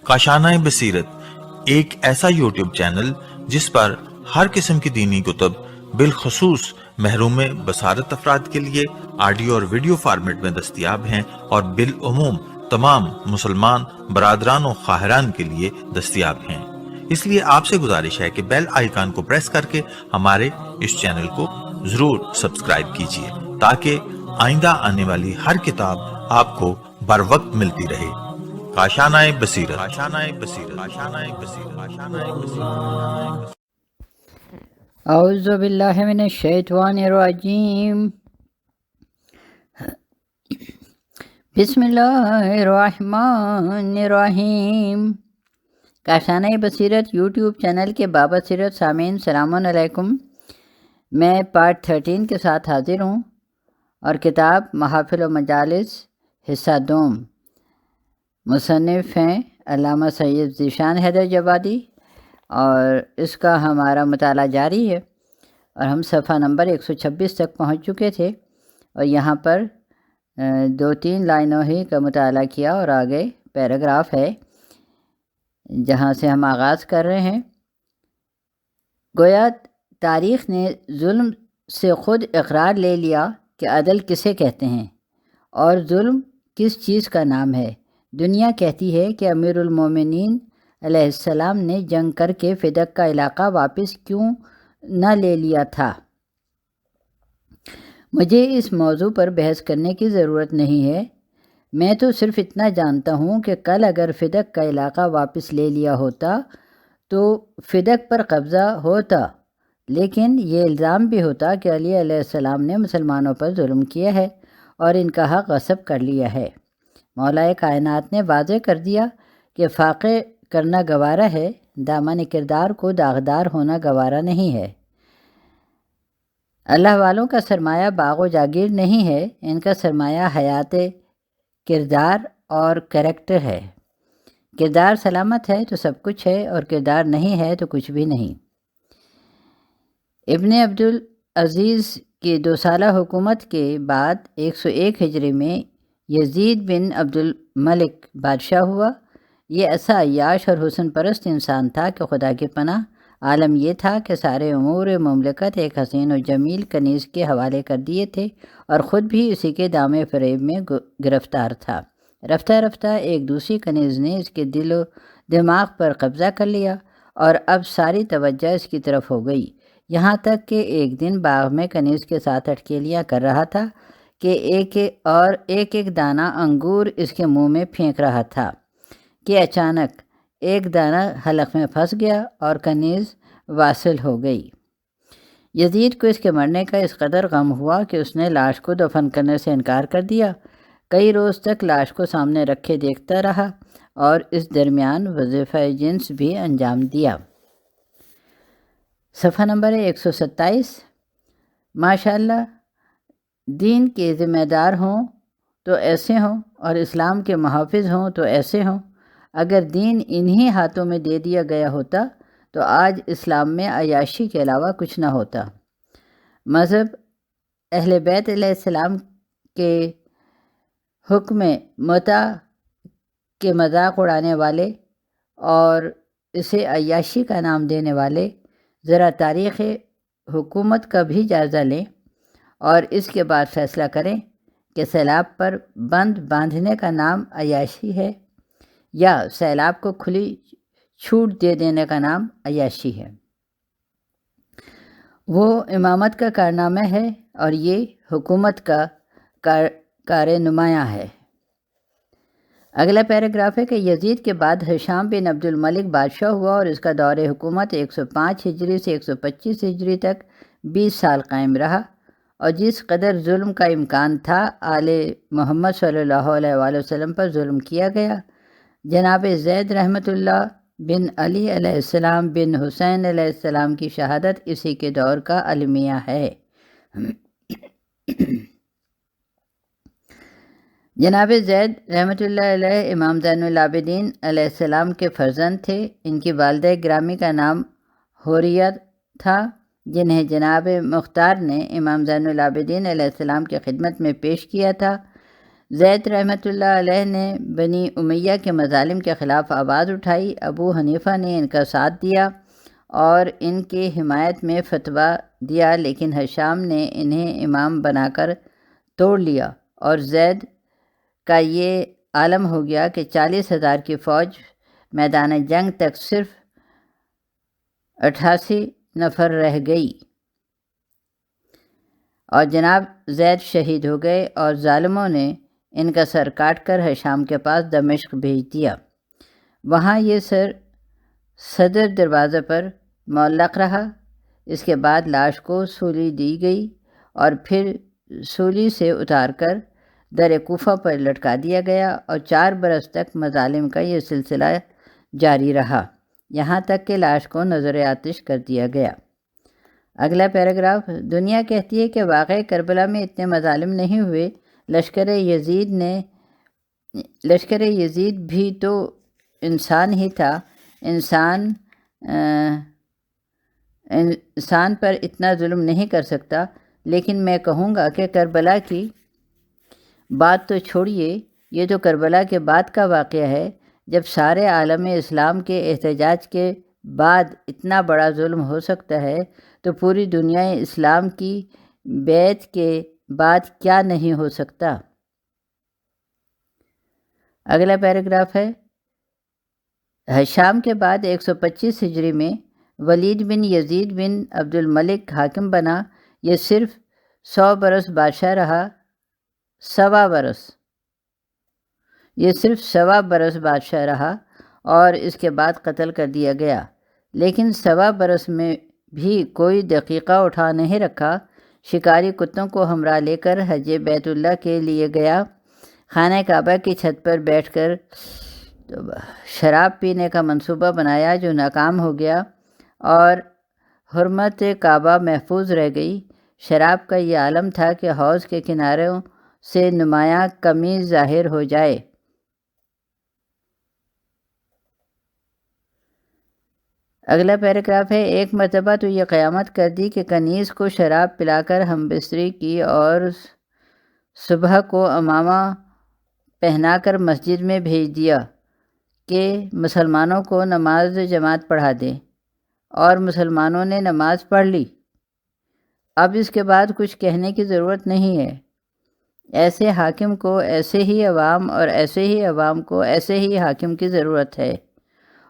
کاشانۂ بصیرت ایک ایسا یوٹیوب چینل جس پر ہر قسم کی دینی کتب بالخصوص محروم بصارت افراد کے لیے آڈیو اور ویڈیو فارمیٹ میں دستیاب ہیں اور بالعموم تمام مسلمان برادران و خواہران کے لیے دستیاب ہیں۔ اس لیے آپ سے گزارش ہے کہ بیل آئیکن کو پریس کر کے ہمارے اس چینل کو ضرور سبسکرائب کیجیے تاکہ آئندہ آنے والی ہر کتاب آپ کو بر وقت ملتی رہے۔ کاشانۂ بصیرت۔ اعوذ باللہ من الشیطان الرجیم، بسم اللہ الرحمن الرحیم۔ کاشانۂ بصیرت یوٹیوب چینل کے بابصیرت سامعین السلام علیکم۔ میں پارٹ 13 کے ساتھ حاضر ہوں اور کتاب محافل و مجالس حصہ دوم، مصنف ہیں علامہ سید ذیشان حیدر جوادی، اور اس کا ہمارا مطالعہ جاری ہے اور ہم صفحہ نمبر 126 تک پہنچ چکے تھے اور یہاں پر 2-3 لائنوں ہی کا مطالعہ کیا اور آگے پیراگراف ہے جہاں سے ہم آغاز کر رہے ہیں۔ گویا تاریخ نے ظلم سے خود اقرار لے لیا کہ عدل کسے کہتے ہیں اور ظلم کس چیز کا نام ہے۔ دنیا کہتی ہے کہ امیر المومنین علیہ السلام نے جنگ کر کے فدق کا علاقہ واپس کیوں نہ لے لیا تھا۔ مجھے اس موضوع پر بحث کرنے کی ضرورت نہیں ہے، میں تو صرف اتنا جانتا ہوں کہ کل اگر فدق کا علاقہ واپس لے لیا ہوتا تو فدق پر قبضہ ہوتا، لیکن یہ الزام بھی ہوتا کہ علی علیہ السلام نے مسلمانوں پر ظلم کیا ہے اور ان کا حق غصب کر لیا ہے۔ مولا کائنات نے واضح کر دیا کہ فاقے کرنا گوارا ہے، دامن کردار کو داغدار ہونا گوارا نہیں ہے۔ اللہ والوں کا سرمایہ باغ و جاگیر نہیں ہے، ان کا سرمایہ حیات کردار اور کریکٹر ہے۔ کردار سلامت ہے تو سب کچھ ہے اور کردار نہیں ہے تو کچھ بھی نہیں۔ ابن عبدالعزیز کی 2 سالہ حکومت کے بعد 101 ہجری میں یزید بن عبد الملک بادشاہ ہوا۔ یہ ایسا عیاش اور حسن پرست انسان تھا کہ خدا کی پناہ عالم یہ تھا کہ سارے امور مملکت ایک حسین و جمیل کنیز کے حوالے کر دیے تھے اور خود بھی اسی کے دام فریب میں گرفتار تھا۔ رفتہ رفتہ ایک دوسری کنیز نے اس کے دل و دماغ پر قبضہ کر لیا اور اب ساری توجہ اس کی طرف ہو گئی، یہاں تک کہ ایک دن باغ میں کنیز کے ساتھ اٹکیلیاں کر رہا تھا کہ ایک دانہ انگور اس کے منہ میں پھینک رہا تھا کہ اچانک ایک دانہ حلق میں پھنس گیا اور کنیز واصل ہو گئی۔ یزید کو اس کے مرنے کا اس قدر غم ہوا کہ اس نے لاش کو دفن کرنے سے انکار کر دیا۔ کئی روز تک لاش کو سامنے رکھے دیکھتا رہا اور اس درمیان وظیفہ جنس بھی انجام دیا۔ صفحہ نمبر 127۔ ماشاءاللہ، دین کے ذمہ دار ہوں تو ایسے ہوں اور اسلام کے محافظ ہوں تو ایسے ہوں۔ اگر دین انہی ہاتھوں میں دے دیا گیا ہوتا تو آج اسلام میں عیاشی کے علاوہ کچھ نہ ہوتا۔ مذہب اہل بیت علیہ السلام کے حکم متع کے مذاق اڑانے والے اور اسے عیاشی کا نام دینے والے ذرا تاریخ حکومت کا بھی جائزہ لیں اور اس کے بعد فیصلہ کریں کہ سیلاب پر بند باندھنے کا نام عیاشی ہے یا سیلاب کو کھلی چھوٹ دے دینے کا نام عیاشی ہے۔ وہ امامت کا کارنامہ ہے اور یہ حکومت کا کار نمایاں ہے۔ اگلا پیراگراف ہے کہ یزید کے بعد ہشام بن عبد الملک بادشاہ ہوا اور اس کا دور حکومت 105 ہجری سے 125 ہجری تک 20 سال قائم رہا، اور جس قدر ظلم کا امکان تھا آل محمد صلی اللہ علیہ وآلہ وسلم پر ظلم کیا گیا۔ جناب زید رحمۃ اللہ بن علی علیہ السلام بن حسین علیہ السلام کی شہادت اسی کے دور کا المیہ ہے۔ جناب زید رحمۃ اللہ علیہ امام زین العابدین علیہ السلام کے فرزند تھے۔ ان کی والدہ گرامی کا نام حوریہ تھا جنہیں جناب مختار نے امام زین العابدین علیہ السلام کی خدمت میں پیش کیا تھا۔ زید رحمۃ اللہ علیہ نے بنی امیہ کے مظالم کے خلاف آواز اٹھائی۔ ابو حنیفہ نے ان کا ساتھ دیا اور ان کی حمایت میں فتویٰ دیا، لیکن ہشام نے انہیں امام بنا کر توڑ لیا اور زید کا یہ عالم ہو گیا کہ 40,000 کی فوج میدان جنگ تک صرف 88 نفر رہ گئی اور جناب زید شہید ہو گئے، اور ظالموں نے ان کا سر کاٹ کر ہشام کے پاس دمشق بھیج دیا۔ وہاں یہ سر صدر دروازے پر معلق رہا۔ اس کے بعد لاش کو سولی دی گئی اور پھر سولی سے اتار کر در کوفہ پر لٹکا دیا گیا، اور 4 برس تک مظالم کا یہ سلسلہ جاری رہا، یہاں تک کہ لاش کو نظر آتش کر دیا گیا۔ اگلا پیراگراف، دنیا کہتی ہے کہ واقعی کربلا میں اتنے مظالم نہیں ہوئے۔ لشکر یزید بھی تو انسان ہی تھا، انسان پر اتنا ظلم نہیں کر سکتا۔ لیکن میں کہوں گا کہ کربلا کی بات تو چھوڑیے، یہ تو کربلا کے بعد کا واقعہ ہے، جب سارے عالم اسلام کے احتجاج کے بعد اتنا بڑا ظلم ہو سکتا ہے تو پوری دنیا اسلام کی بیعت کے بعد کیا نہیں ہو سکتا۔ اگلا پیراگراف ہے، ہشام کے بعد 125 ہجری میں ولید بن یزید بن عبد الملک حاکم بنا۔ یہ صرف 100 برس بادشاہ رہا، 125 برس بادشاہ رہا اور اس کے بعد قتل کر دیا گیا، لیکن 125 برس میں بھی کوئی دقیقہ اٹھا نہیں رکھا۔ شکاری کتوں کو ہمراہ لے کر حج بیت اللہ کے لیے گیا، خانہ کعبہ کی چھت پر بیٹھ کر شراب پینے کا منصوبہ بنایا جو ناکام ہو گیا اور حرمت کعبہ محفوظ رہ گئی۔ شراب کا یہ عالم تھا کہ حوض کے کناروں سے نمایاں کمی ظاہر ہو جائے۔ اگلا پیراگراف ہے، ایک مرتبہ تو یہ قیامت کر دی کہ کنیز کو شراب پلا کر ہم بستری کی اور صبح کو امامہ پہنا کر مسجد میں بھیج دیا کہ مسلمانوں کو نماز جماعت پڑھا دے، اور مسلمانوں نے نماز پڑھ لی۔ اب اس کے بعد کچھ کہنے کی ضرورت نہیں ہے۔ ایسے حاکم کو ایسے ہی عوام اور ایسے ہی عوام کو ایسے ہی حاکم کی ضرورت ہے،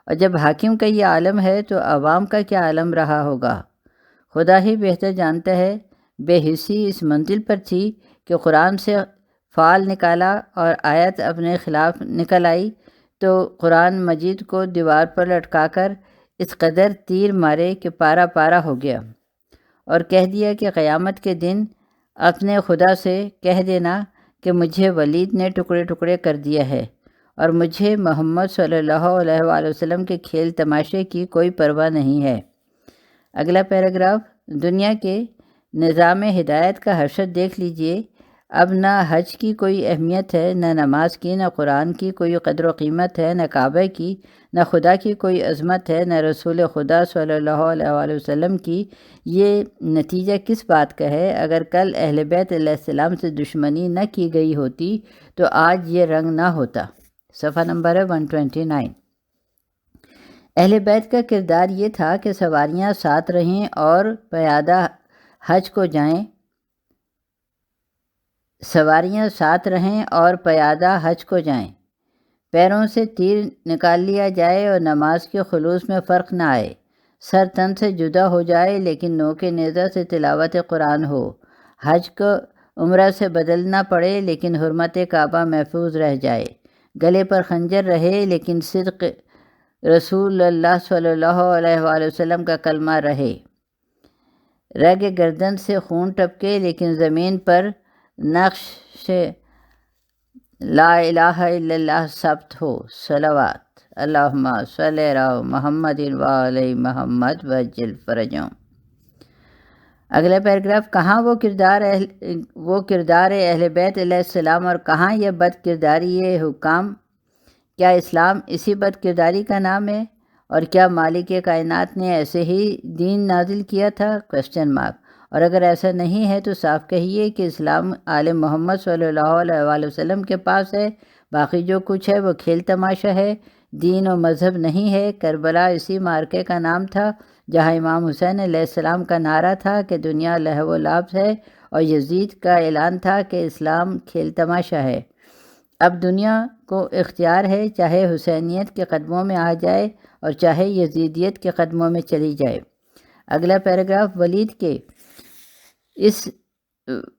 اور جب حاکم کا یہ عالم ہے تو عوام کا کیا عالم رہا ہوگا۔ خدا ہی بہتر جانتا ہے۔ بے حسی اس منزل پر تھی کہ قرآن سے فعال نکالا اور آیت اپنے خلاف نکل آئی تو قرآن مجید کو دیوار پر لٹکا کر اس قدر تیر مارے کہ پارا پارا ہو گیا، اور کہہ دیا کہ قیامت کے دن اپنے خدا سے کہہ دینا کہ مجھے ولید نے ٹکڑے ٹکڑے کر دیا ہے، اور مجھے محمد صلی اللہ علیہ وآلہ وسلم کے کھیل تماشے کی کوئی پرواہ نہیں ہے۔ اگلا پیراگراف، دنیا کے نظام ہدایت کا حشر دیکھ لیجئے۔ اب نہ حج کی کوئی اہمیت ہے، نہ نماز کی، نہ قرآن کی کوئی قدر و قیمت ہے، نہ کعبہ کی، نہ خدا کی کوئی عظمت ہے، نہ رسول خدا صلی اللہ علیہ وآلہ وسلم کی۔ یہ نتیجہ کس بات کا ہے؟ اگر کل اہل بیت علیہ السلام سے دشمنی نہ کی گئی ہوتی تو آج یہ رنگ نہ ہوتا۔ صفحہ نمبر ہے 129۔ اہل بیت کا کردار یہ تھا کہ سواریاں ساتھ رہیں اور پیادہ حج کو جائیں، پیروں سے تیر نکال لیا جائے اور نماز کے خلوص میں فرق نہ آئے، سر تن سے جدا ہو جائے لیکن نوک نیزہ سے تلاوت قرآن ہو، حج کو عمرہ سے بدلنا پڑے لیکن حرمت کعبہ محفوظ رہ جائے، گلے پر خنجر رہے لیکن صدق رسول اللہ صلی اللہ علیہ وآلہ وسلم کا کلمہ رہے، رگ گردن سے خون ٹپکے لیکن زمین پر نقش لا الہ الا اللہ ثبت ہو۔ صلوات اللہم صلی علی محمد وعلی محمد وعجل فرجہم۔ اگلا پیراگراف، کہاں وہ کردار اہل بیت علیہ السلام اور کہاں یہ بد کرداری حکام؟ کیا اسلام اسی بد کرداری کا نام ہے؟ اور کیا مالک کائنات نے ایسے ہی دین نازل کیا تھا؟ اور اگر ایسا نہیں ہے تو صاف کہیے کہ اسلام آل محمد صلی اللہ علیہ وآلہ وسلم کے پاس ہے، باقی جو کچھ ہے وہ کھیل تماشا ہے، دین و مذہب نہیں ہے۔ کربلا اسی مارکے کا نام تھا جہاں امام حسین علیہ السلام کا نعرہ تھا کہ دنیا لہو و لعب ہے، اور یزید کا اعلان تھا کہ اسلام کھیل تماشا ہے۔ اب دنیا کو اختیار ہے، چاہے حسینیت کے قدموں میں آ جائے اور چاہے یزیدیت کے قدموں میں چلی جائے۔ اگلا پیراگراف،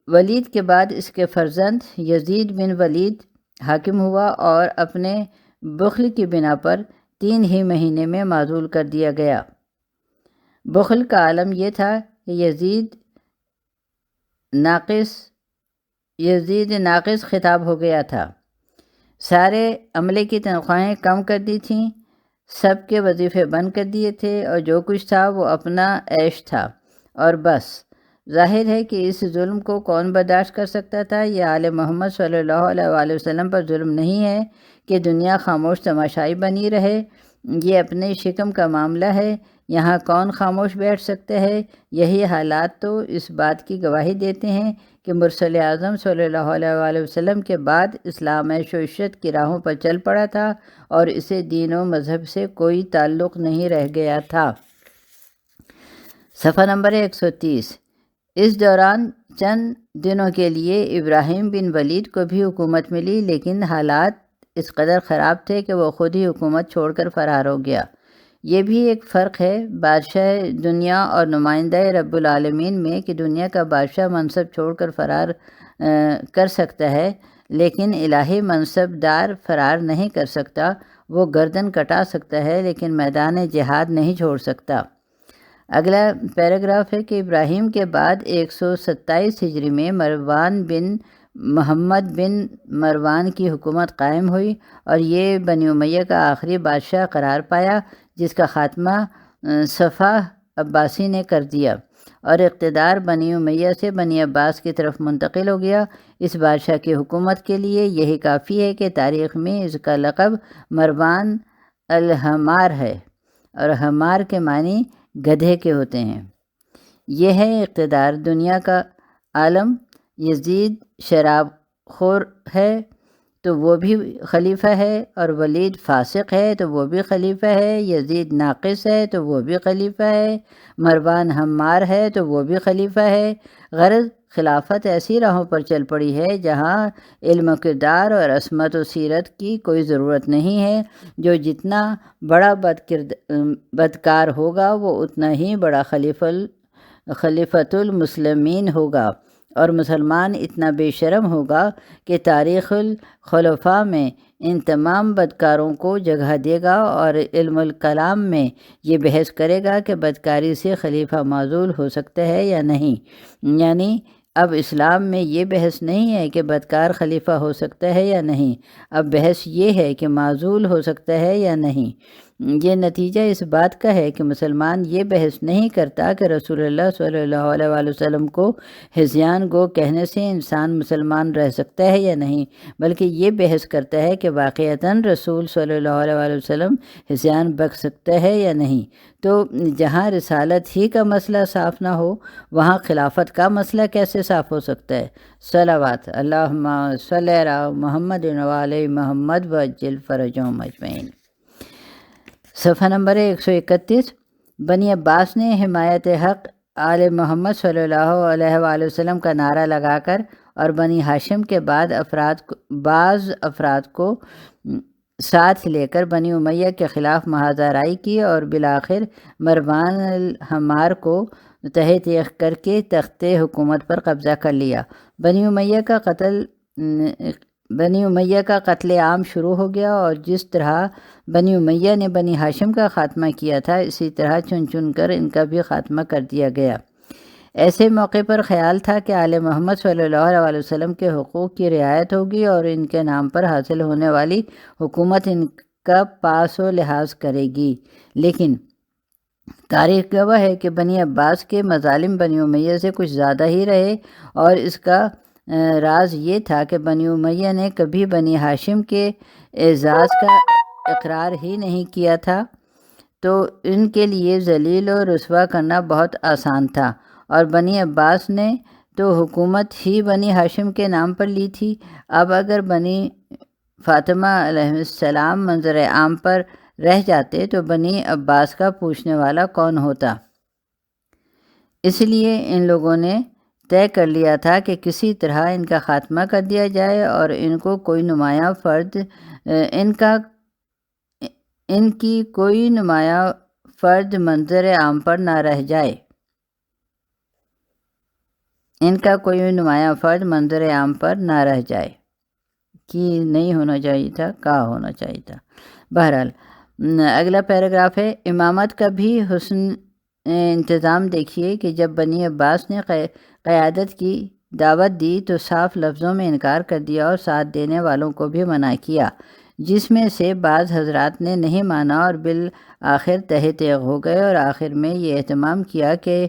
ولید کے بعد اس کے فرزند یزید بن ولید حاکم ہوا اور اپنے بخل کی بنا پر 3 ہی مہینے میں معزول کر دیا گیا۔ بخل کا عالم یہ تھا کہ یزید ناقص خطاب ہو گیا تھا، سارے عملے کی تنخواہیں کم کر دی تھیں، سب کے وظیفے بند کر دیے تھے، اور جو کچھ تھا وہ اپنا عیش تھا اور بس۔ ظاہر ہے کہ اس ظلم کو کون برداشت کر سکتا تھا؟ یہ آل محمد صلی اللہ علیہ وآلہ وسلم پر ظلم نہیں ہے کہ دنیا خاموش تماشائی بنی رہے، یہ اپنے شکم کا معاملہ ہے، یہاں کون خاموش بیٹھ سکتے ہے؟ یہی حالات تو اس بات کی گواہی دیتے ہیں کہ مرسل اعظم صلی اللہ علیہ وآلہ وسلم کے بعد اسلام عیش و عشرت کی راہوں پر چل پڑا تھا اور اسے دین و مذہب سے کوئی تعلق نہیں رہ گیا تھا۔ صفحہ نمبر 130۔ اس دوران چند دنوں کے لیے ابراہیم بن ولید کو بھی حکومت ملی، لیکن حالات اس قدر خراب تھے کہ وہ خود ہی حکومت چھوڑ کر فرار ہو گیا۔ یہ بھی ایک فرق ہے بادشاہ دنیا اور نمائندہ رب العالمین میں کہ دنیا کا بادشاہ منصب چھوڑ کر فرار کر سکتا ہے، لیکن الہی منصب دار فرار نہیں کر سکتا۔ وہ گردن کٹا سکتا ہے لیکن میدان جہاد نہیں چھوڑ سکتا۔ اگلا پیراگراف ہے کہ ابراہیم کے بعد 127 ہجری میں مروان بن محمد بن مروان کی حکومت قائم ہوئی، اور یہ بنی امیہ کا آخری بادشاہ قرار پایا جس کا خاتمہ صفح عباسی نے کر دیا، اور اقتدار بنی امیہ سے بنی عباس کی طرف منتقل ہو گیا۔ اس بادشاہ کی حکومت کے لیے یہی کافی ہے کہ تاریخ میں اس کا لقب مروان الحمار ہے، اور حمار کے معنی گدھے کے ہوتے ہیں۔ یہ ہے اقتدار دنیا کا عالم۔ یزید شراب خور ہے تو وہ بھی خلیفہ ہے، اور ولید فاسق ہے تو وہ بھی خلیفہ ہے، یزید ناقص ہے تو وہ بھی خلیفہ ہے، مروان حمار ہے تو وہ بھی خلیفہ ہے۔ غرض خلافت ایسی راہوں پر چل پڑی ہے جہاں علم و کردار اور عصمت و سیرت کی کوئی ضرورت نہیں ہے۔ جو جتنا بڑا بدکار ہوگا وہ اتنا ہی بڑا خلیفۃ المسلمین ہوگا، اور مسلمان اتنا بے شرم ہوگا کہ تاریخ الخلفاء میں ان تمام بدکاروں کو جگہ دے گا، اور علم الکلام میں یہ بحث کرے گا کہ بدکاری سے خلیفہ معزول ہو سکتا ہے یا نہیں۔ یعنی اب اسلام میں یہ بحث نہیں ہے کہ بدکار خلیفہ ہو سکتا ہے یا نہیں، اب بحث یہ ہے کہ معزول ہو سکتا ہے یا نہیں۔ یہ نتیجہ اس بات کا ہے کہ مسلمان یہ بحث نہیں کرتا کہ رسول اللہ صلی اللہ علیہ وآلہ وسلم کو ہذیان گو کہنے سے انسان مسلمان رہ سکتا ہے یا نہیں، بلکہ یہ بحث کرتا ہے کہ واقعتاً رسول صلی اللہ علیہ وآلہ وسلم ہذیان بک سکتا ہے یا نہیں۔ تو جہاں رسالت ہی کا مسئلہ صاف نہ ہو وہاں خلافت کا مسئلہ کیسے صاف ہو سکتا ہے؟ صلوات اللہم صلی علی محمد وعلی محمد وعجل فرجہم اجمعین۔ صفحہ نمبر 131۔ بنی عباس نے حمایت حق آل محمد صلی اللہ علیہ وآلہ وسلم کا نعرہ لگا کر اور بنی ہاشم کے بعض افراد کو ساتھ لے کر بنی امیہ کے خلاف محاذ آرائی کی، اور بالآخر مروان الحمار کو تحت کر کے تخت حکومت پر قبضہ کر لیا۔ بنی امیہ کا قتل عام شروع ہو گیا، اور جس طرح بنی امیہ نے بنی ہاشم کا خاتمہ کیا تھا اسی طرح چن چن کر ان کا بھی خاتمہ کر دیا گیا۔ ایسے موقع پر خیال تھا کہ آل محمد صلی اللہ علیہ وسلم کے حقوق کی رعایت ہوگی اور ان کے نام پر حاصل ہونے والی حکومت ان کا پاس و لحاظ کرے گی، لیکن تاریخ گواہ ہے کہ بنی عباس کے مظالم بنی امیہ سے کچھ زیادہ ہی رہے، اور اس کا راز یہ تھا کہ بنی امیہ نے کبھی بنی ہاشم کے اعزاز کا اقرار ہی نہیں کیا تھا۔ تو ان کے لیے ذلیل و رسوا کرنا بہت آسان تھا، اور بنی عباس نے تو حکومت ہی بنی ہاشم کے نام پر لی تھی۔ اب اگر بنی فاطمہ علیہ السلام منظر عام پر رہ جاتے تو بنی عباس کا پوچھنے والا کون ہوتا؟ اس لیے ان لوگوں نے طے کر لیا تھا کہ کسی طرح ان کا خاتمہ کر دیا جائے اور ان کو کوئی نمایاں فرد ان کی کوئی نمایاں فرد منظر عام پر نہ رہ جائے ان کا کوئی نمایاں فرد منظر عام پر نہ رہ جائے کہ نہیں ہونا چاہیے تھا، کہا ہونا چاہیے تھا۔ بہرحال اگلا پیراگراف ہے، امامت کا بھی حسن انتظام دیکھیے کہ جب بنی عباس نے قیادت کی دعوت دی تو صاف لفظوں میں انکار کر دیا اور ساتھ دینے والوں کو بھی منع کیا، جس میں سے بعض حضرات نے نہیں مانا اور بالآخر تہہ تیغ ہو گئے، اور آخر میں یہ اہتمام کیا کہ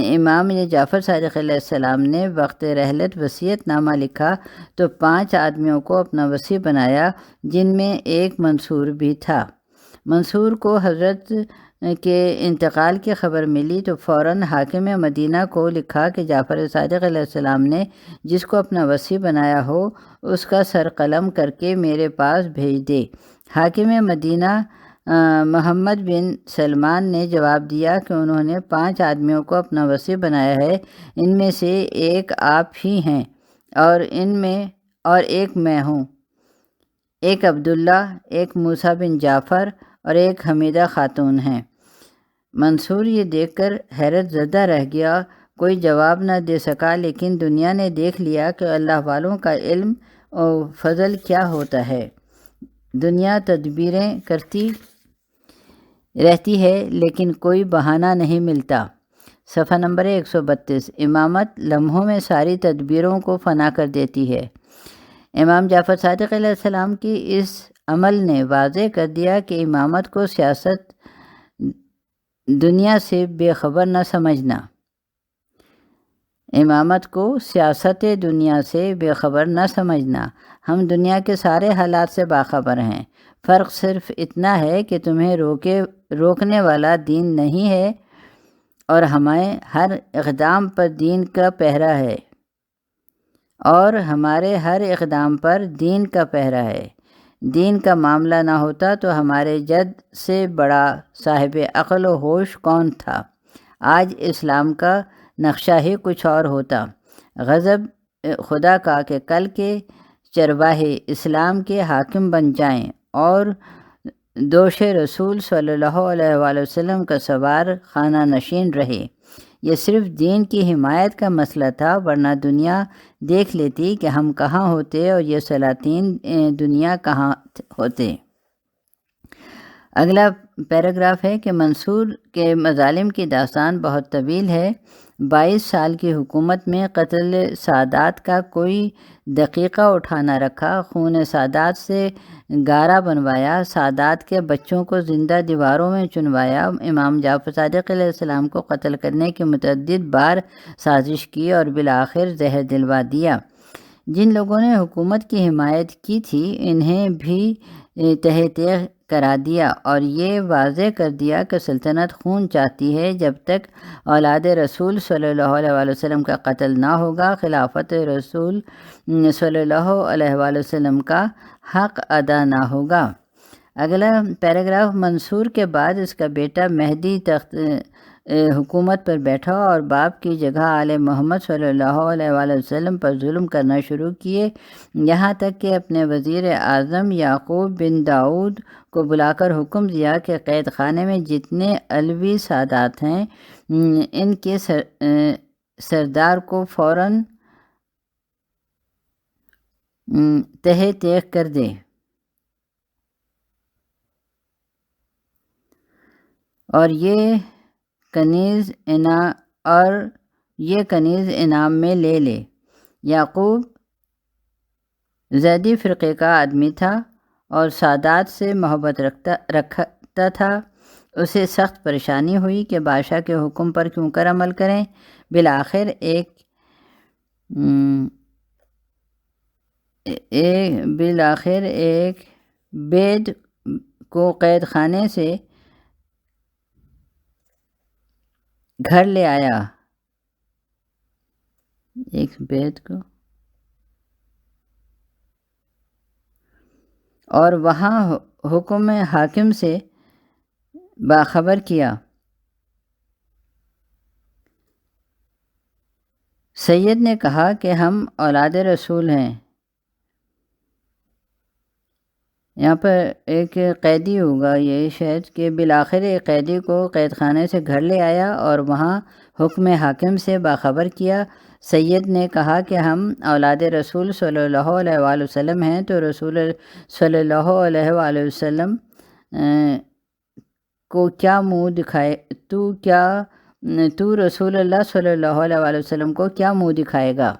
امام جعفر صادق علیہ السلام نے وقت رحلت وصیت نامہ لکھا تو 5 آدمیوں کو اپنا وصی بنایا، جن میں ایک منصور بھی تھا۔ منصور کو حضرت کے انتقال کی خبر ملی تو فوراً حاکم مدینہ کو لکھا کہ جعفر صادق علیہ السلام نے جس کو اپنا وصی بنایا ہو اس کا سر قلم کر کے میرے پاس بھیج دے۔ حاکم مدینہ محمد بن سلمان نے جواب دیا کہ انہوں نے 5 آدمیوں کو اپنا وصی بنایا ہے، ان میں سے ایک آپ ہی ہیں اور ایک میں ہوں، ایک عبداللہ، ایک موسیٰ بن جعفر اور ایک حمیدہ خاتون ہیں۔ منصور یہ دیکھ کر حیرت زدہ رہ گیا، کوئی جواب نہ دے سکا، لیکن دنیا نے دیکھ لیا کہ اللہ والوں کا علم و فضل کیا ہوتا ہے۔ دنیا تدبیریں کرتی رہتی ہے لیکن کوئی بہانہ نہیں ملتا۔ صفحہ نمبر 132۔ امامت لمحوں میں ساری تدبیروں کو فنا کر دیتی ہے۔ امام جعفر صادق علیہ السلام کی اس عمل نے واضح کر دیا کہ امامت کو سیاست دنیا سے بے خبر نہ سمجھنا۔ امامت کو سیاست دنیا سے بے خبر نہ سمجھنا۔ ہم دنیا کے سارے حالات سے باخبر ہیں، فرق صرف اتنا ہے کہ تمہیں روکنے والا دین نہیں ہے اور ہمیں ہر اقدام پر دین کا پہرا ہے دین کا معاملہ نہ ہوتا تو ہمارے جد سے بڑا صاحب عقل و ہوش کون تھا؟ آج اسلام کا نقشہ ہی کچھ اور ہوتا۔ غضب خدا کا کہ کل کے چرواہے اسلام کے حاکم بن جائیں اور دوش رسول صلی اللہ علیہ وآلہ وسلم کا سوار خانہ نشین رہے۔ یہ صرف دین کی حمایت کا مسئلہ تھا، ورنہ دنیا دیکھ لیتی کہ ہم کہاں ہوتے اور یہ سلاطین دنیا کہاں ہوتے۔ اگلا پیراگراف ہے کہ منصور کے مظالم کی داستان بہت طویل ہے۔ 22 سال کی حکومت میں قتل سادات کا کوئی دقیقہ اٹھا نہ رکھا، خون سادات سے گارا بنوایا، سادات کے بچوں کو زندہ دیواروں میں چنوایا، امام جعفر صادق علیہ السلام کو قتل کرنے کی متعدد بار سازش کی اور بالآخر زہر دلوا دیا۔ جن لوگوں نے حکومت کی حمایت کی تھی انہیں بھی تہہ تیغ کرا دیا اور یہ واضح کر دیا کہ سلطنت خون چاہتی ہے، جب تک اولاد رسول صلی اللہ علیہ وآلہ وسلم کا قتل نہ ہوگا خلافت رسول صلی اللہ علیہ وآلہ وسلم کا حق ادا نہ ہوگا۔ اگلا پیراگراف، منصور کے بعد اس کا بیٹا مہدی تخت حکومت پر بیٹھا اور باپ کی جگہ آل محمد صلی اللہ علیہ وآلہ وسلم پر ظلم کرنا شروع کیے، یہاں تک کہ اپنے وزیر اعظم یعقوب بن داؤد کو بلا کر حکم دیا کہ قید خانے میں جتنے علوی سادات ہیں ان کے سردار کو فوراً تہہ تیغ کر دے اور یہ کنیز انعام میں لے لے۔ یعقوب زیدی فرقے کا آدمی تھا اور سادات سے محبت رکھتا تھا۔ اسے سخت پریشانی ہوئی کہ بادشاہ کے حکم پر کیوں کر عمل کریں۔ بالآخر ایک بید کو قید خانے سے گھر لے آیا ایک بیت کو، اور وہاں حکم حاکم سے باخبر کیا۔ سید نے کہا کہ ہم اولاد رسول ہیں۔ یہاں پر ایک قیدی ہوگا یہ شاید، کہ بالآخر ایک قیدی کو قید خانے سے گھر لے آیا اور وہاں حکم حاکم سے باخبر کیا۔ سید نے کہا کہ ہم اولاد رسول صلی اللہ علیہ وآلہ وسلم ہیں، تو رسول صلی اللہ علیہ وآلہ وسلم کو کیا منہ دکھائے، تو رسول اللہ صلی اللہ علیہ وآلہ وسلم کو کیا منہ دکھائے گا؟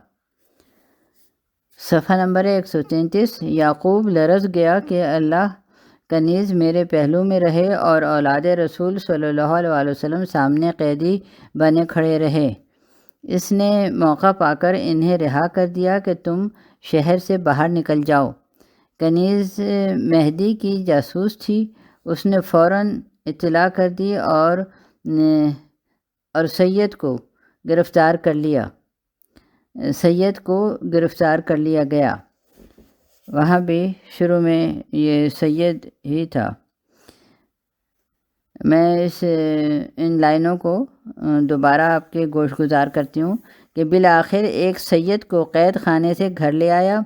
صفحہ نمبر 133۔ یعقوب لرز گیا کہ اللہ کا نیز میرے پہلو میں رہے، اور اولاد رسول صلی اللہ علیہ وآلہ وسلم سامنے قیدی بنے کھڑے رہے۔ اس نے موقع پا کر انہیں رہا کر دیا کہ تم شہر سے باہر نکل جاؤ۔ کنیز مہدی کی جاسوس تھی، اس نے فوراً اطلاع کر دی اور سید کو گرفتار کر لیا گیا۔ وہاں بھی شروع میں یہ سید ہی تھا۔ میں ان لائنوں کو دوبارہ آپ کے گوش گزار کرتی ہوں کہ بالآخر ایک سید کو قید خانے سے گھر لے آیا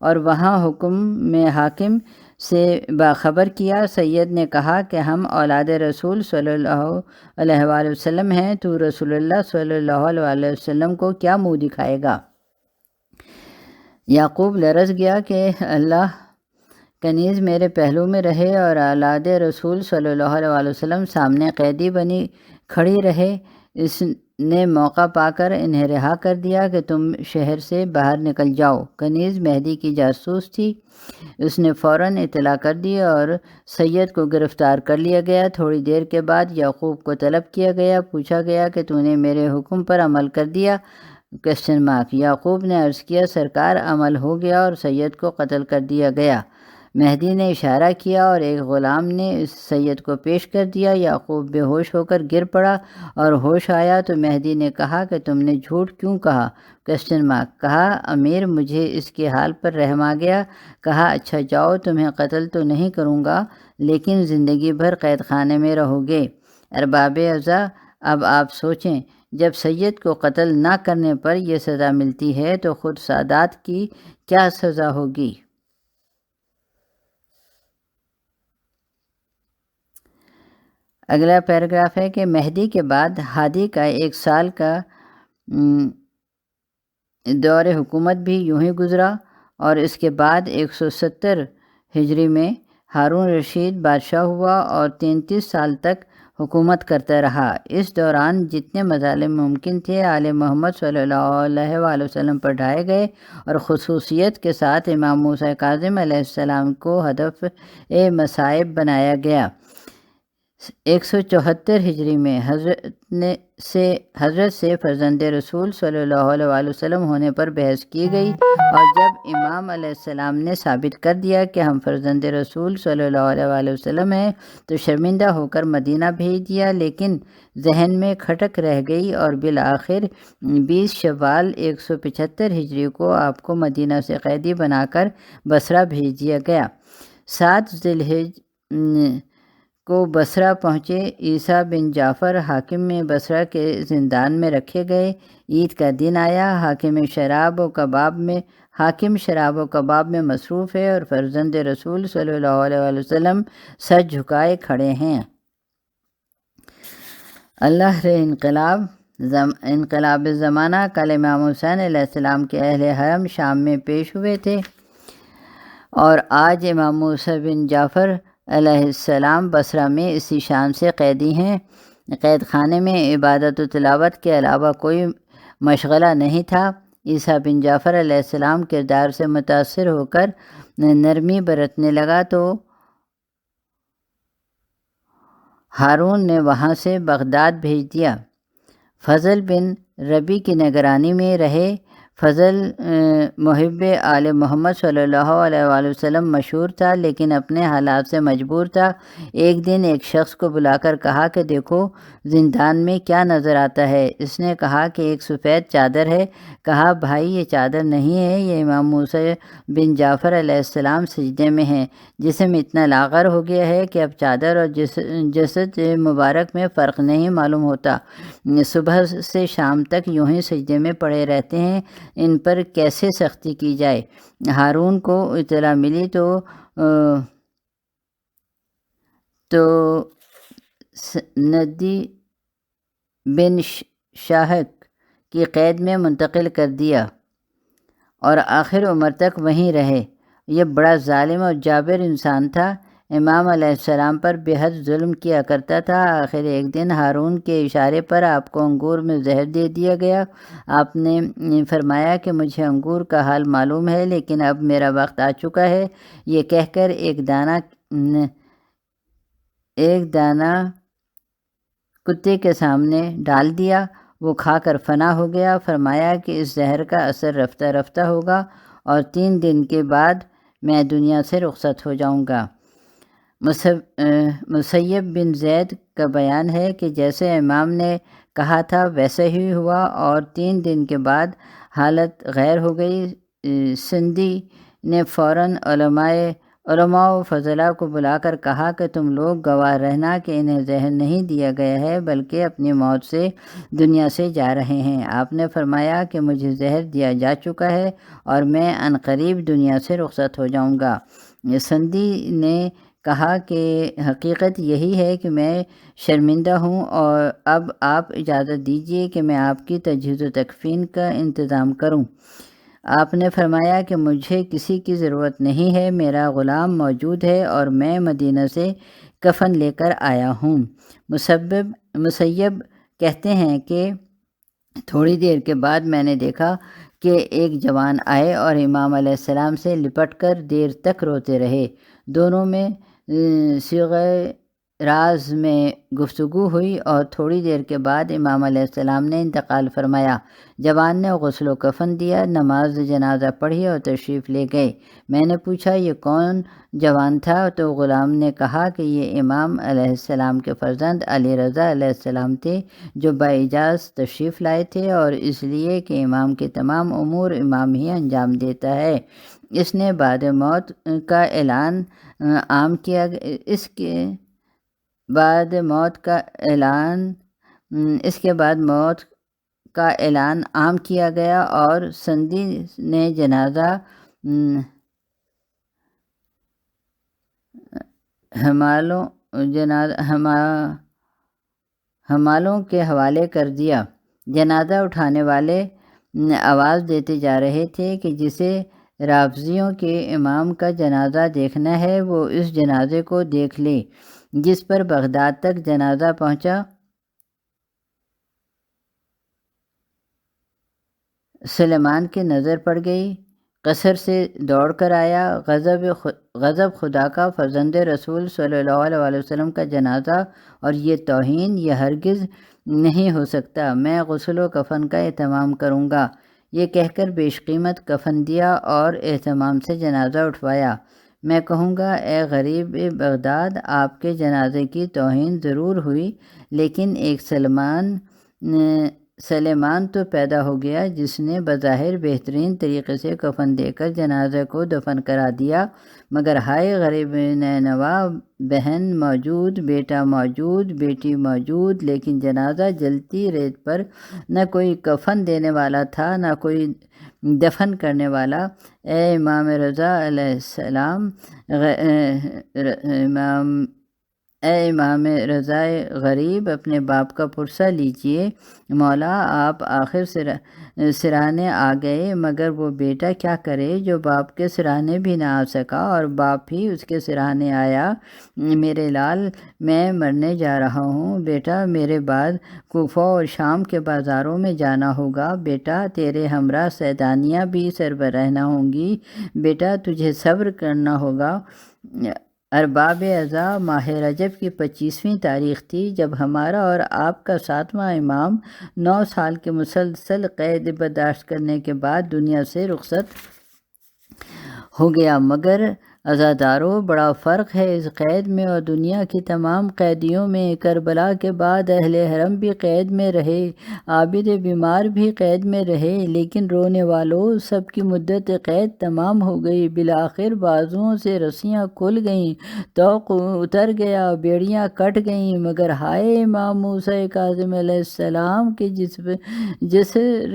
اور وہاں حکم میں حاکم سے باخبر کیا۔ سید نے کہا کہ ہم اولاد رسول صلی اللہ علیہ وآلہ وسلم ہیں، تو رسول اللہ صلی اللہ علیہ وآلہ وسلم کو کیا منہ دکھائے گا؟ یعقوب لرز گیا کہ اللہ کا نیز میرے پہلو میں رہے، اور اولاد رسول صلی اللہ علیہ وآلہ وسلم سامنے قیدی بنی کھڑی رہے۔ اس نے موقع پا کر انہیں رہا کر دیا کہ تم شہر سے باہر نکل جاؤ۔ کنیز مہدی کی جاسوس تھی، اس نے فوراً اطلاع کر دی اور سید کو گرفتار کر لیا گیا۔ تھوڑی دیر کے بعد یعقوب کو طلب کیا گیا، پوچھا گیا کہ تو نے میرے حکم پر عمل کر دیا؟ یعقوب نے عرض کیا، سرکار عمل ہو گیا اور سید کو قتل کر دیا گیا۔ مہدی نے اشارہ کیا اور ایک غلام نے اس سید کو پیش کر دیا۔ یعقوب بے ہوش ہو کر گر پڑا اور ہوش آیا تو مہدی نے کہا کہ تم نے جھوٹ کیوں کہا؟ کہا امیر، مجھے اس کے حال پر رحم آ گیا۔ کہا اچھا جاؤ، تمہیں قتل تو نہیں کروں گا لیکن زندگی بھر قید خانے میں رہو گے۔ ارباب اعضا، اب آپ سوچیں، جب سید کو قتل نہ کرنے پر یہ سزا ملتی ہے تو خود سادات کی کیا سزا ہوگی؟ اگلا پیراگراف ہے کہ مہدی کے بعد ہادی کا 1 سال کا دور حکومت بھی یوں ہی گزرا، اور اس کے بعد 170 ہجری میں ہارون رشید بادشاہ ہوا اور 33 سال تک حکومت کرتا رہا۔ اس دوران جتنے مظالم ممکن تھے آل محمد صلی اللہ علیہ وآلہ وسلم پر ڈھائے گئے، اور خصوصیت کے ساتھ امام موسیٰ کاظم علیہ السلام کو ہدف مصائب بنایا گیا۔ 174 ہجری میں حضرت سے فرزند رسول صلی اللہ علیہ وآلہ وسلم ہونے پر بحث کی گئی، اور جب امام علیہ السلام نے ثابت کر دیا کہ ہم فرزند رسول صلی اللہ علیہ وآلہ وسلم ہیں تو شرمندہ ہو کر مدینہ بھیج دیا، لیکن ذہن میں کھٹک رہ گئی، اور بالآخر 20 شوال 175 ہجری کو آپ کو مدینہ سے قیدی بنا کر بصرہ بھیج دیا گیا۔ 7 ذی الحجہ کو بصرہ پہنچے عیسیٰ بن جعفر حاکم میں بصرہ کے زندان میں رکھے گئے۔ عید کا دن آیا، حاکم شراب و کباب میں مصروف ہے، اور فرزند رسول صلی اللہ علیہ وآلہ وسلم سر جھکائے کھڑے ہیں۔ اللہ رے انقلاب زمانہ کل امام حسین علیہ السلام کے اہل حرم شام میں پیش ہوئے تھے، اور آج امام موسیٰ بن جعفر علیہ السلام بصرہ میں اسی شان سے قیدی ہیں۔ قید خانے میں عبادت و تلاوت کے علاوہ کوئی مشغلہ نہیں تھا۔ عیسیٰ بن جعفر علیہ السلام کردار سے متاثر ہو کر نرمی برتنے لگا تو ہارون نے وہاں سے بغداد بھیج دیا۔ فضل بن ربی کی نگرانی میں رہے۔ فضل محب آل محمد صلی اللہ علیہ وآلہ وسلم مشہور تھا، لیکن اپنے حالات سے مجبور تھا۔ ایک دن ایک شخص کو بلا کر کہا کہ دیکھو زندان میں کیا نظر آتا ہے۔ اس نے کہا کہ ایک سفید چادر ہے۔ کہا بھائی یہ چادر نہیں ہے، یہ امام موسیٰ بن جعفر علیہ السلام سجدے میں ہیں۔ جسم اتنا لاغر ہو گیا ہے کہ اب چادر اور جسد مبارک میں فرق نہیں معلوم ہوتا۔ صبح سے شام تک یوں ہی سجدے میں پڑے رہتے ہیں، ان پر کیسے سختی کی جائے؟ ہارون کو اطلاع ملی تو ندی بن شاہک کی قید میں منتقل کر دیا اور آخر عمر تک وہیں رہے۔ یہ بڑا ظالم اور جابر انسان تھا، امام علیہ السلام پر بے حد ظلم کیا کرتا تھا۔ آخر ایک دن ہارون کے اشارے پر آپ کو انگور میں زہر دے دیا گیا۔ آپ نے فرمایا کہ مجھے انگور کا حال معلوم ہے، لیکن اب میرا وقت آ چکا ہے۔ یہ کہہ کر ایک دانہ کتے کے سامنے ڈال دیا، وہ کھا کر فنا ہو گیا۔ فرمایا کہ اس زہر کا اثر رفتہ رفتہ ہوگا اور 3 دن کے بعد میں دنیا سے رخصت ہو جاؤں گا۔ مسیب بن زید کا بیان ہے کہ جیسے امام نے کہا تھا ویسے ہی ہوا اور 3 دن کے بعد حالت غیر ہو گئی۔ سندھی نے فوراً علماء و فضلاء کو بلا کر کہا کہ تم لوگ گواہ رہنا کہ انہیں زہر نہیں دیا گیا ہے بلکہ اپنی موت سے دنیا سے جا رہے ہیں۔ آپ نے فرمایا کہ مجھے زہر دیا جا چکا ہے اور میں عنقریب دنیا سے رخصت ہو جاؤں گا۔ سندھی نے کہا کہ حقیقت یہی ہے کہ میں شرمندہ ہوں اور اب آپ اجازت دیجیے کہ میں آپ کی تجہیز و تکفین کا انتظام کروں۔ آپ نے فرمایا کہ مجھے کسی کی ضرورت نہیں ہے، میرا غلام موجود ہے اور میں مدینہ سے کفن لے کر آیا ہوں۔ مسیب کہتے ہیں کہ تھوڑی دیر کے بعد میں نے دیکھا کہ ایک جوان آئے اور امام علیہ السلام سے لپٹ کر دیر تک روتے رہے۔ دونوں میں صیغہ راز میں گفتگو ہوئی اور تھوڑی دیر کے بعد امام علیہ السلام نے انتقال فرمایا۔ جوان نے غسل و کفن دیا، نماز جنازہ پڑھی اور تشریف لے گئے۔ میں نے پوچھا یہ کون جوان تھا؟ تو غلام نے کہا کہ یہ امام علیہ السلام کے فرزند علی رضا علیہ السلام تھے جو باعجاز تشریف لائے تھے، اور اس لیے کہ امام کے تمام امور امام ہی انجام دیتا ہے۔ اس نے بعد موت کا اعلان عام کیا، اس کے بعد موت کا اعلان عام کیا گیا اور سندھی نے جنازہ حمالوں کے حوالے کر دیا۔ جنازہ اٹھانے والے آواز دیتے جا رہے تھے کہ جسے رافضیوں کے امام کا جنازہ دیکھنا ہے وہ اس جنازے کو دیکھ لے۔ جس پر بغداد تک جنازہ پہنچا، سلیمان کی نظر پڑ گئی، قصر سے دوڑ کر آیا۔ غضب خدا کا، فرزند رسول صلی اللہ علیہ وسلم کا جنازہ اور یہ توہین، یہ ہرگز نہیں ہو سکتا، میں غسل و کفن کا اہتمام کروں گا۔ یہ کہہ کر بیش قیمت کفن دیا اور اہتمام سے جنازہ اٹھوایا۔ میں کہوں گا اے غریب بغداد، آپ کے جنازے کی توہین ضرور ہوئی، لیکن ایک سلیمان تو پیدا ہو گیا جس نے بظاہر بہترین طریقے سے کفن دے کر جنازے کو دفن کرا دیا، مگر ہائے غریب نینوا، بہن موجود، بیٹا موجود، بیٹی موجود، لیکن جنازہ جلتی ریت پر نہ کوئی کفن دینے والا تھا نہ کوئی دفن کرنے والا۔ اے امام رضا علیہ السلام، اے امام رضا غریب، اپنے باپ کا پرسہ لیجئے۔ مولا، آپ آخر سراہنے آ گئے، مگر وہ بیٹا کیا کرے جو باپ کے سراہنے بھی نہ آ سکا اور باپ ہی اس کے سراہنے آیا۔ میرے لال، میں مرنے جا رہا ہوں بیٹا، میرے بعد کوفہ اور شام کے بازاروں میں جانا ہوگا بیٹا، تیرے ہمراہ سیدانیاں بھی سربراہ نہ ہوں گی بیٹا، تجھے صبر کرنا ہوگا۔ ارباب اعضاء ماہ رجب کی 25ویں تاریخ تھی جب ہمارا اور آپ کا 7واں امام 9 سال کے مسلسل قید برداشت کرنے کے بعد دنیا سے رخصت ہو گیا۔ مگر عزاداروں، بڑا فرق ہے اس قید میں اور دنیا کی تمام قیدیوں میں۔ کربلا کے بعد اہل حرم بھی قید میں رہے، عابد بیمار بھی قید میں رہے، لیکن رونے والوں، سب کی مدت قید تمام ہو گئی۔ بالآخر بازوؤں سے رسیاں کھل گئیں، طوق اتر گیا، بیڑیاں کٹ گئیں، مگر ہائے امام موسیٰ کاظم علیہ السلام کے جسر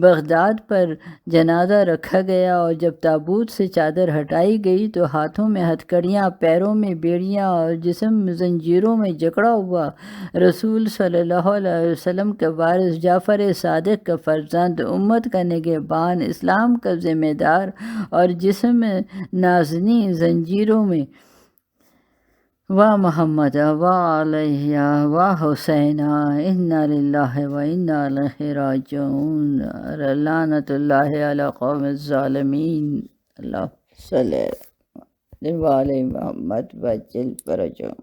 بغداد پر جنازہ رکھا گیا، اور جب تابوت سے چادر ہٹائی گئی تو ہاتھوں میں ہتھکڑیاں، پیروں میں بیڑیاں اور جسم زنجیروں میں جکڑا ہوا رسول صلی اللہ علیہ وسلم کا وارث، جعفر صادق کا فرزند، امت کا نگہبان، اسلام کا ذمہ دار اور جسم نازنی زنجیروں میں، واہ محمد واہ علیہ واہ حسین، انا للہ و انا الیہ راجعون، لعنت اللہ علی قوم الظالمین۔ اللہ صلی علی محمد وجل فرجہم۔